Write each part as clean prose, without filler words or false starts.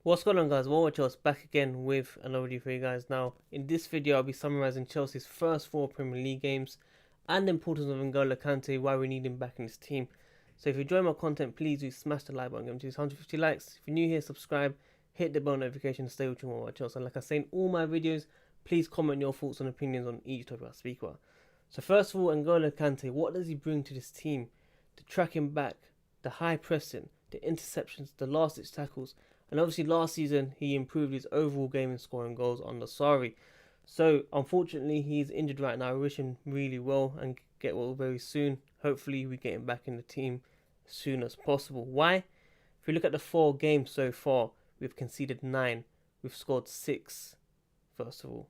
What's going on, guys? Well, Chelsea back again with another video for you guys. Now, in this video, I'll be summarising Chelsea's first 4 Premier League games and the importance of N'Golo Kante, why we need him back in this team. So if you enjoy my content, please do smash the like button, give me 150 likes. If you're new here, subscribe, hit the bell notification to stay with you more about Chelsea. And like I say in all my videos, please comment your thoughts and opinions on each topic I speak about. So first of all, N'Golo Kante, what does he bring to this team? The tracking back, the high pressing, the interceptions, the last-ditch tackles. And obviously last season, he improved his overall game in scoring goals under Sarri. So, unfortunately, he's injured right now. I wish him really well and get well very soon. Hopefully, we get him back in the team as soon as possible. Why? If we look at the 4 games so far, we've conceded 9. We've scored 6, first of all.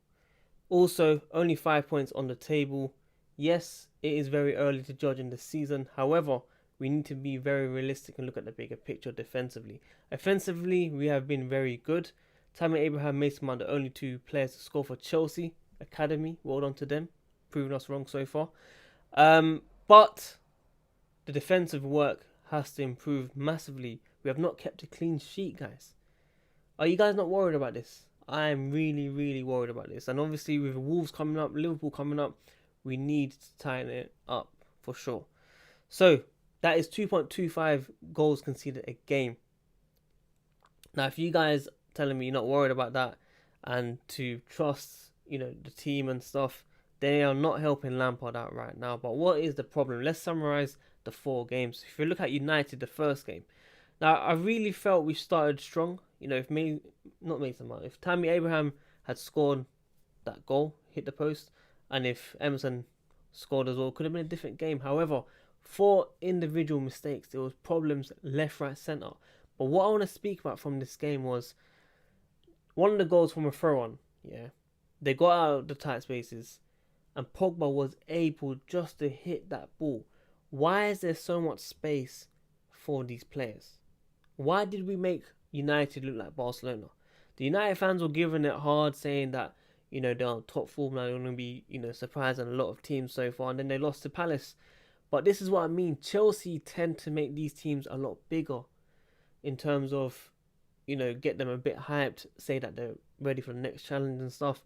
Also, only 5 points on the table. Yes, it is very early to judge in the season. However, we need to be very realistic and look at the bigger picture defensively. Offensively, we have been very good. Tammy Abraham, Mason Mount, the only 2 players to score for Chelsea Academy. Well done to them, proving us wrong so far. But the defensive work has to improve massively. We have not kept a clean sheet, guys. Are you guys not worried about this? I am really, really worried about this. And obviously, with Wolves coming up, Liverpool coming up, we need to tighten it up for sure. So, that is 2.25 goals conceded a game. Now, if you guys telling me you're not worried about that and to trust, the team and stuff, they are not helping Lampard out right now. But what is the problem? Let's summarise the 4 games. If you look at United, the first game. Now, I really felt we started strong. If if Tammy Abraham had scored that goal, hit the post, and if Emerson scored as well, it could have been a different game. However, 4 individual mistakes. There was problems left, right, centre. But what I want to speak about from this game was one of the goals from a throw-on. Yeah, they got out of the tight spaces, and Pogba was able just to hit that ball. Why is there so much space for these players? Why did we make United look like Barcelona? The United fans were giving it hard, saying that they're on top form now. They're going to be surprising a lot of teams so far, and then they lost to Palace. But this is what I mean. Chelsea tend to make these teams a lot bigger in terms of, get them a bit hyped, say that they're ready for the next challenge and stuff.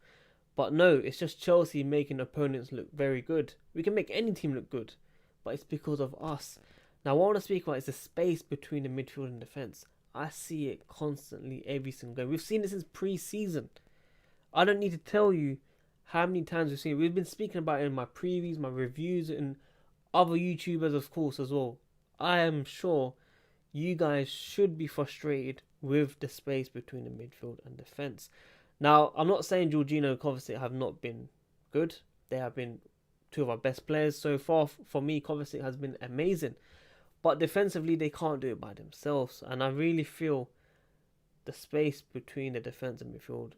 But no, it's just Chelsea making opponents look very good. We can make any team look good, but it's because of us. Now, what I want to speak about is the space between the midfield and defence. I see it constantly every single game. We've seen it since pre-season. I don't need to tell you how many times we've seen it. We've been speaking about it in my previews, my reviews, and other YouTubers, of course, as well. I am sure you guys should be frustrated with the space between the midfield and defence. Now, I'm not saying Jorginho and Kovacic have not been good. They have been 2 of our best players so far. For me, Kovacic has been amazing. But defensively, they can't do it by themselves. And I really feel the space between the defence and midfield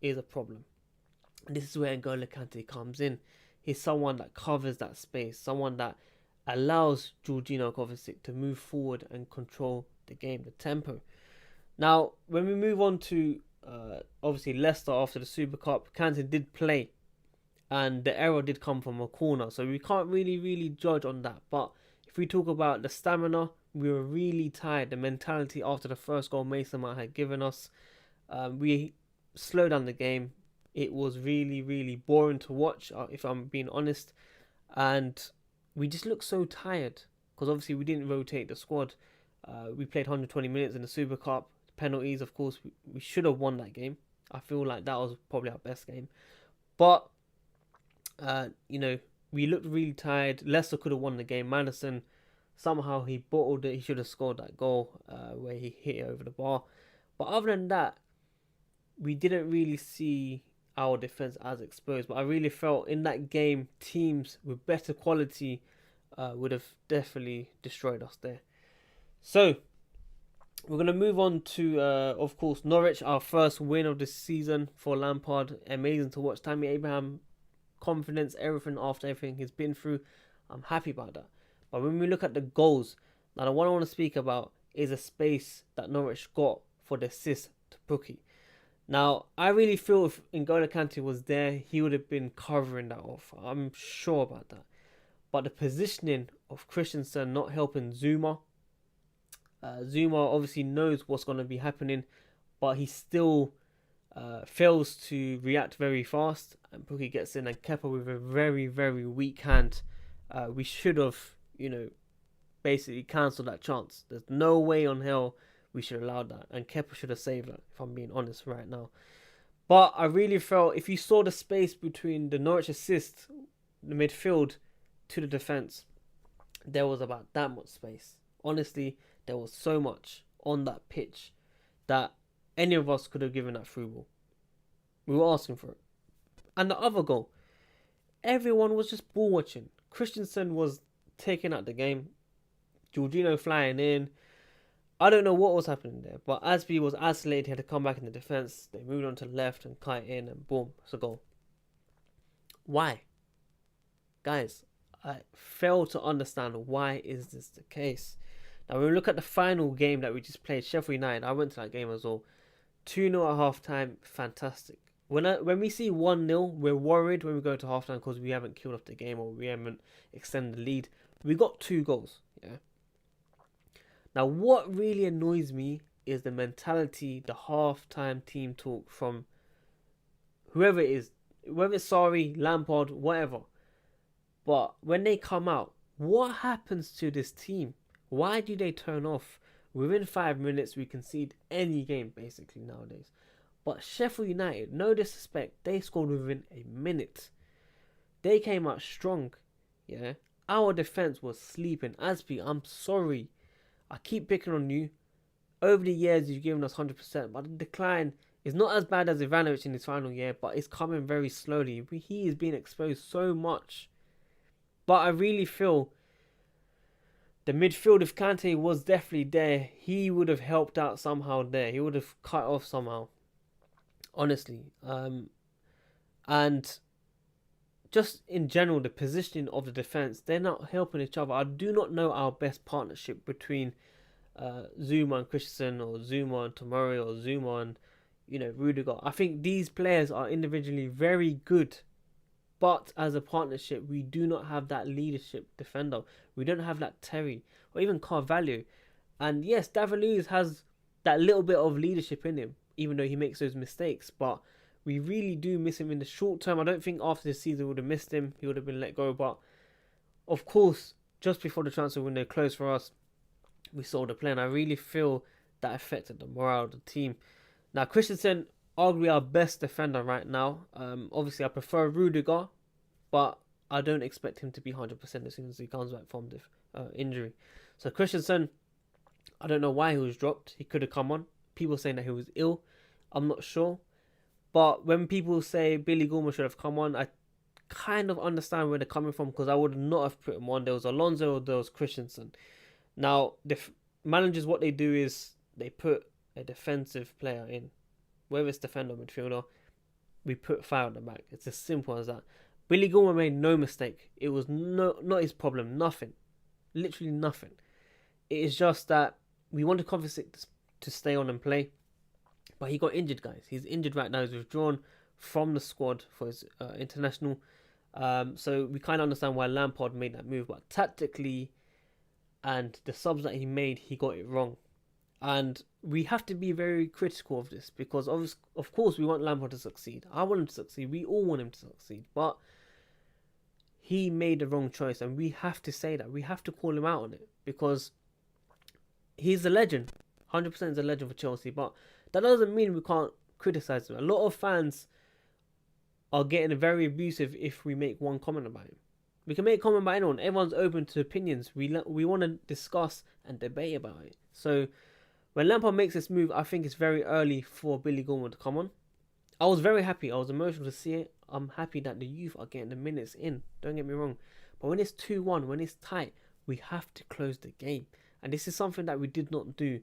is a problem. And this is where N'Golo Kante comes in. He's someone that covers that space, someone that allows Jorginho Kovacic to move forward and control the game, the tempo. Now, when we move on to obviously Leicester after the Super Cup, Kante did play, and the error did come from a corner, so we can't really judge on that. But if we talk about the stamina, we were really tired. The mentality after the first goal Mason Mount had given us, we slowed down the game. It was really boring to watch, if I'm being honest. And we just looked so tired because obviously we didn't rotate the squad. We played 120 minutes in the Super Cup. Penalties, of course, we should have won that game. I feel like that was probably our best game. But, we looked really tired. Leicester could have won the game. Maddison, somehow he bottled it. He should have scored that goal where he hit it over the bar. But other than that, we didn't really see our defence as exposed. But I really felt in that game, teams with better quality would have definitely destroyed us there. So, we're going to move on to, of course, Norwich, our first win of the season for Lampard. Amazing to watch. Tammy Abraham, confidence, everything after everything he's been through. I'm happy about that. But when we look at the goals, now the one I want to speak about is a space that Norwich got for the assist to Pukki. Now, I really feel if N'Golo Kante was there, he would have been covering that off. I'm sure about that. But the positioning of Christensen not helping Zuma. Zuma obviously knows what's going to be happening, but he still fails to react very fast, and Pukki gets in, and Kepa with a very, very weak hand. We should have, basically cancelled that chance. There's no way on hell we should have allowed that, and Kepa should have saved that, if I'm being honest right now. But I really felt, if you saw the space between the Norwich assist, the midfield, to the defence, there was about that much space. Honestly, there was so much on that pitch that any of us could have given that through ball. We were asking for it. And the other goal, everyone was just ball watching. Christensen was taking out the game. Jorginho flying in. I don't know what was happening there, but Asby was isolated. He had to come back in the defence. They moved on to the left and cut it in, and boom, it's a goal. Why? Guys, I fail to understand why is this the case. Now, when we look at the final game that we just played, Sheffield United, I went to that game as well. 2-0 at half-time, fantastic. When we see 1-0, we're worried when we go to half-time because we haven't killed off the game or we haven't extended the lead. We got 2 goals, yeah. Now, what really annoys me is the mentality, the half-time team talk from whoever it is, whether it's Sarri, Lampard, whatever. But when they come out, what happens to this team? Why do they turn off? Within 5 minutes, we concede any game, basically, nowadays. But Sheffield United, no disrespect, they scored within a minute. They came out strong, yeah. Our defence was sleeping. Aspi, I'm sorry. I keep picking on you. Over the years, you've given us 100%, but the decline is not as bad as Ivanovic in his final year, but it's coming very slowly. He is being exposed so much. But I really feel the midfield, if Kante was definitely there, he would have helped out somehow there. He would have cut off somehow. Honestly. And just in general, the positioning of the defence, they're not helping each other. I do not know our best partnership between Zuma and Christensen, or Zuma and Tomori, or Zuma and, Rudiger. I think these players are individually very good, but as a partnership, we do not have that leadership defender. We don't have that Terry, or even Carvalho. And yes, David Luiz has that little bit of leadership in him, even though he makes those mistakes. But we really do miss him in the short term. I don't think after this season we would have missed him. He would have been let go. But of course, just before the transfer window closed for us, we saw the play, and I really feel that affected the morale of the team. Now, Christensen, arguably our best defender right now. Obviously, I prefer Rudiger, but I don't expect him to be 100% as soon as he comes back from the injury. So Christensen, I don't know why he was dropped. He could have come on. People saying that he was ill. I'm not sure. But when people say Billy Gilmour should have come on, I kind of understand where they're coming from, because I would not have put him on. There was Alonso or there was Christensen. Now, the managers, what they do is they put a defensive player in. Whether it's defender or midfielder, we put fire at the back. It's as simple as that. Billy Gilmour made no mistake. It was not his problem. Nothing. Literally nothing. It is just that we wanted Kovacic to stay on and play. But he got injured, guys. He's injured right now. He's withdrawn from the squad for his international. So we kind of understand why Lampard made that move. But tactically, and the subs that he made, he got it wrong. And we have to be very critical of this, because of course we want Lampard to succeed. I want him to succeed. We all want him to succeed. But he made the wrong choice, and we have to say that. We have to call him out on it, because he's a legend. 100% is a legend for Chelsea. But that doesn't mean we can't criticise him. A lot of fans are getting very abusive if we make one comment about him. We can make a comment about anyone. Everyone's open to opinions. We want to discuss and debate about it. So when Lampard makes this move, I think it's very early for Billy Gilmour to come on. I was very happy. I was emotional to see it. I'm happy that the youth are getting the minutes in. Don't get me wrong. But when it's 2-1, when it's tight, we have to close the game. And this is something that we did not do.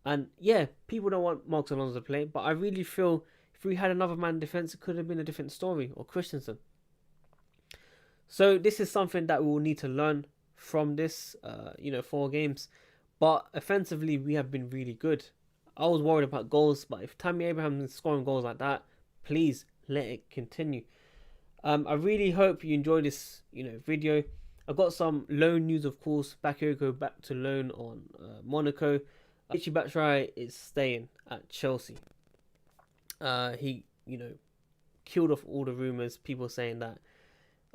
And yeah, people don't want Marcos Alonso to play, but I really feel if we had another man in defence, it could have been a different story, or Christensen. So this is something that we will need to learn from this, 4 games. But offensively, we have been really good. I was worried about goals, but if Tammy Abraham is scoring goals like that, please let it continue. I really hope you enjoyed this, video. I've got some loan news, of course. Bakayoko back to loan on Monaco. Michy Batshuayi is staying at Chelsea. He, killed off all the rumors, people saying that,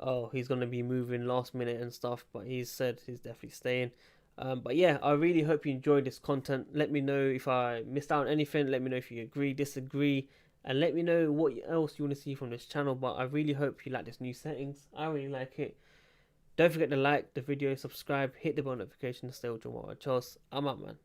oh, he's going to be moving last minute and stuff, but he's said he's definitely staying. But yeah, I really hope you enjoyed this content. Let me know if I missed out on anything. Let me know if you agree, disagree, and let me know what else you want to see from this channel. But I really hope you like this new settings. I really like it. Don't forget to like the video, subscribe, hit the bell notification to stay with your Chelsea. I'm out, man.